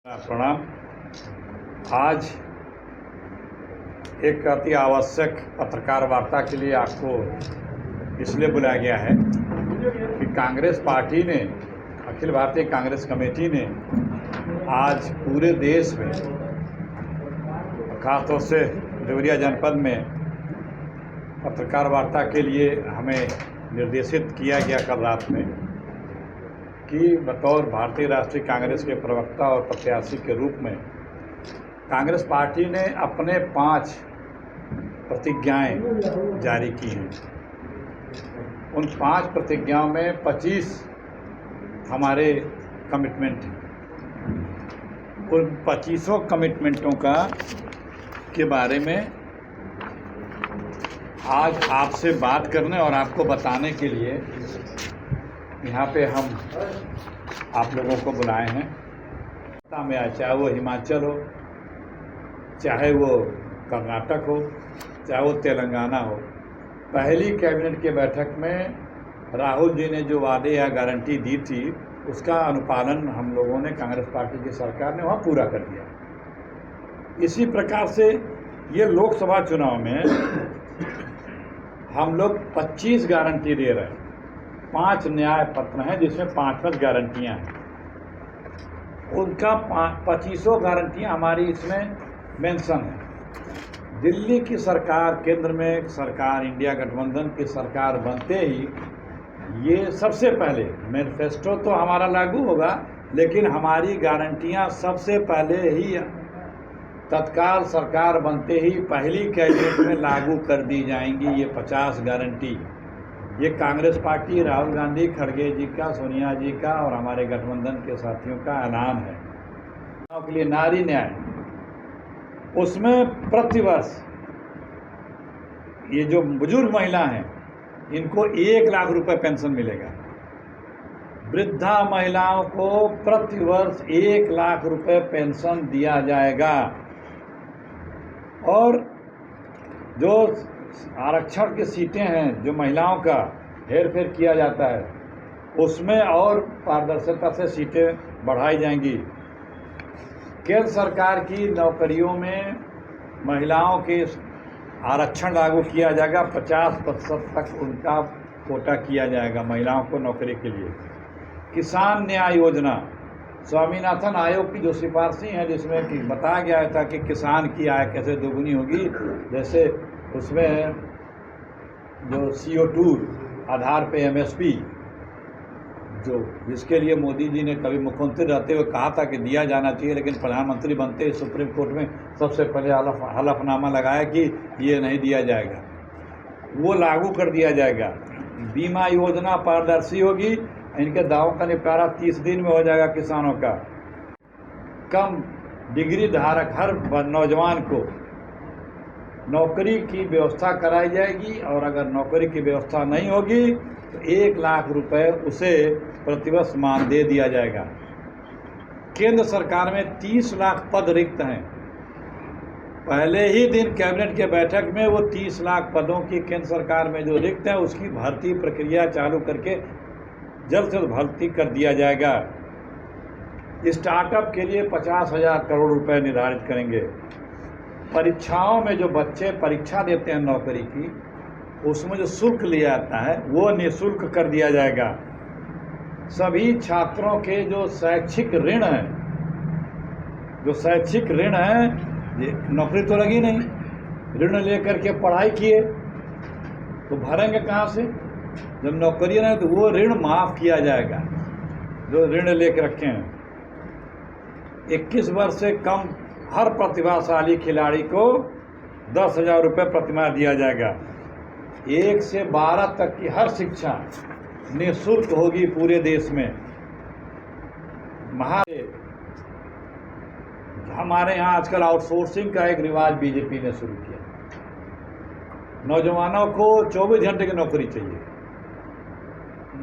प्रणाम। आज एक अति आवश्यक पत्रकार वार्ता के लिए आपको इसलिए बुलाया गया है कि कांग्रेस पार्टी ने, अखिल भारतीय कांग्रेस कमेटी ने आज पूरे देश में, खासतौर से देवरिया जनपद में पत्रकार वार्ता के लिए हमें निर्देशित किया गया कल रात में कि बतौर भारतीय राष्ट्रीय कांग्रेस के प्रवक्ता और प्रत्याशी के रूप में कांग्रेस पार्टी ने अपने 5 प्रतिज्ञाएं जारी की हैं। उन 5 प्रतिज्ञाओं में 25 हमारे कमिटमेंट हैं। उन 25 कमिटमेंटों के बारे में आज आपसे बात करने और आपको बताने के लिए यहाँ पे हम आप लोगों को बुलाए हैं। में आए, चाहे वो हिमाचल हो, चाहे वो कर्नाटक हो, चाहे वो तेलंगाना हो। पहली कैबिनेट के बैठक में राहुल जी ने जो वादे या गारंटी दी थी उसका अनुपालन हम लोगों ने, कांग्रेस पार्टी की सरकार ने वहाँ पूरा कर दिया। इसी प्रकार से ये लोकसभा चुनाव में हम लोग 25 गारंटी दे रहे हैं। 5 न्याय पत्र हैं जिसमें 5 गारंटियाँ हैं। उनका 25 गारंटियाँ हमारी इसमें मेंशन है। दिल्ली की सरकार, केंद्र में सरकार, इंडिया गठबंधन की सरकार बनते ही ये सबसे पहले मैनिफेस्टो तो हमारा लागू होगा, लेकिन हमारी गारंटियाँ सबसे पहले ही तत्काल सरकार बनते ही पहली कैबिनेट में लागू कर दी जाएंगी। ये 50 गारंटी, ये कांग्रेस पार्टी, राहुल गांधी, खड़गे जी का, सोनिया जी का और हमारे गठबंधन के साथियों का ऐलान है के लिए नारी न्याय। उसमें प्रतिवर्ष ये जो बुजुर्ग महिला हैं इनको 1 लाख रुपए पेंशन मिलेगा। वृद्धा महिलाओं को प्रतिवर्ष 1 लाख रुपए पेंशन दिया जाएगा। और जो आरक्षण की सीटें हैं, जो महिलाओं का हेर फेर किया जाता है, उसमें और पारदर्शिता से सीटें बढ़ाई जाएंगी। केंद्र सरकार की नौकरियों में महिलाओं के आरक्षण लागू किया जाएगा। 50% तक उनका कोटा किया जाएगा महिलाओं को नौकरी के लिए। किसान न्याय योजना, स्वामीनाथन आयोग की जो सिफारिशें हैं जिसमें कि बताया गया था कि किसान की आय कैसे दोगुनी होगी, जैसे उसमें जो CO2 आधार पे MSP, जो जिसके लिए मोदी जी ने कभी मुख्यमंत्री रहते हुए कहा था कि दिया जाना चाहिए, लेकिन प्रधानमंत्री बनते ही सुप्रीम कोर्ट में सबसे पहले हलफनामा लगाया कि ये नहीं दिया जाएगा, वो लागू कर दिया जाएगा। बीमा योजना पारदर्शी होगी, इनके दावों का निपटारा 30 दिन में हो जाएगा किसानों का। कम डिग्री धारक हर नौजवान को नौकरी की व्यवस्था कराई जाएगी, और अगर नौकरी की व्यवस्था नहीं होगी तो 1 लाख रुपए उसे प्रतिवर्ष मानदेय दिया जाएगा। केंद्र सरकार में 30 लाख पद रिक्त हैं। पहले ही दिन कैबिनेट के बैठक में वो 30 लाख पदों की केंद्र सरकार में जो रिक्त हैं उसकी भर्ती प्रक्रिया चालू करके जल्द से जल्द भर्ती कर दिया जाएगा। स्टार्टअप के लिए 50,000 करोड़ रुपए निर्धारित करेंगे। परीक्षाओं में जो बच्चे परीक्षा देते हैं नौकरी की, उसमें जो शुल्क लिया जाता है वो निःशुल्क कर दिया जाएगा। सभी छात्रों के जो शैक्षिक ऋण हैं, नौकरी तो लगी नहीं, ऋण लेकर के पढ़ाई किए तो भरेंगे कहाँ से? जब नौकरी नहीं तो वो ऋण माफ़ किया जाएगा जो ऋण लेकर रखे हैं। 21 वर्ष से कम हर प्रतिभाशाली खिलाड़ी को 10,000 रुपये प्रतिमाह दिया जाएगा। 1 से 12 तक की हर शिक्षा निःशुल्क होगी पूरे देश में। हमारे यहाँ आजकल आउटसोर्सिंग का एक रिवाज बीजेपी ने शुरू किया। नौजवानों को 24 घंटे की नौकरी चाहिए,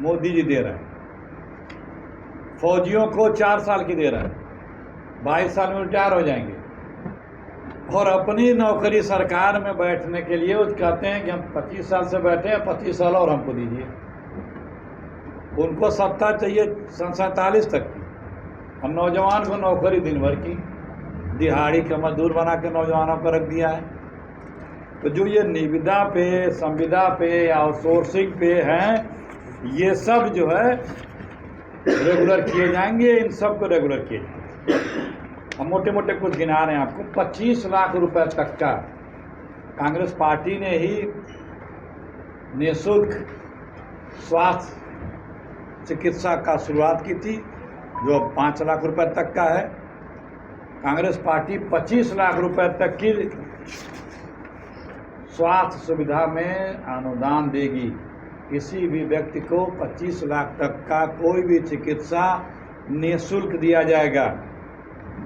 मोदी जी दे रहे हैं। फौजियों को 4 साल की दे रहे हैं, 22 साल में रिटायर हो जाएंगे। और अपनी नौकरी सरकार में बैठने के लिए वो कहते हैं कि हम 25 साल से बैठे हैं, 25 साल और हमको दीजिए। उनको सत्ता चाहिए 47 तक की। और नौजवान को नौकरी दिन भर की, दिहाड़ी का मजदूर बना के नौजवानों को रख दिया है। तो जो ये निविदा पे, संविदा पे, आउटसोर्सिंग पे हैं, ये सब जो है रेगुलर किए जाएंगे, इन सब को रेगुलर किए जाएंगे। हम मोटे मोटे कुछ गिना रहे हैं आपको। 25 लाख रुपए तक का कांग्रेस पार्टी ने ही निःशुल्क स्वास्थ्य चिकित्सा का शुरुआत की थी, जो 5 लाख रुपए तक का है। कांग्रेस पार्टी 25 लाख रुपए तक की स्वास्थ्य सुविधा में अनुदान देगी। किसी भी व्यक्ति को 25 लाख तक का कोई भी चिकित्सा निःशुल्क दिया जाएगा।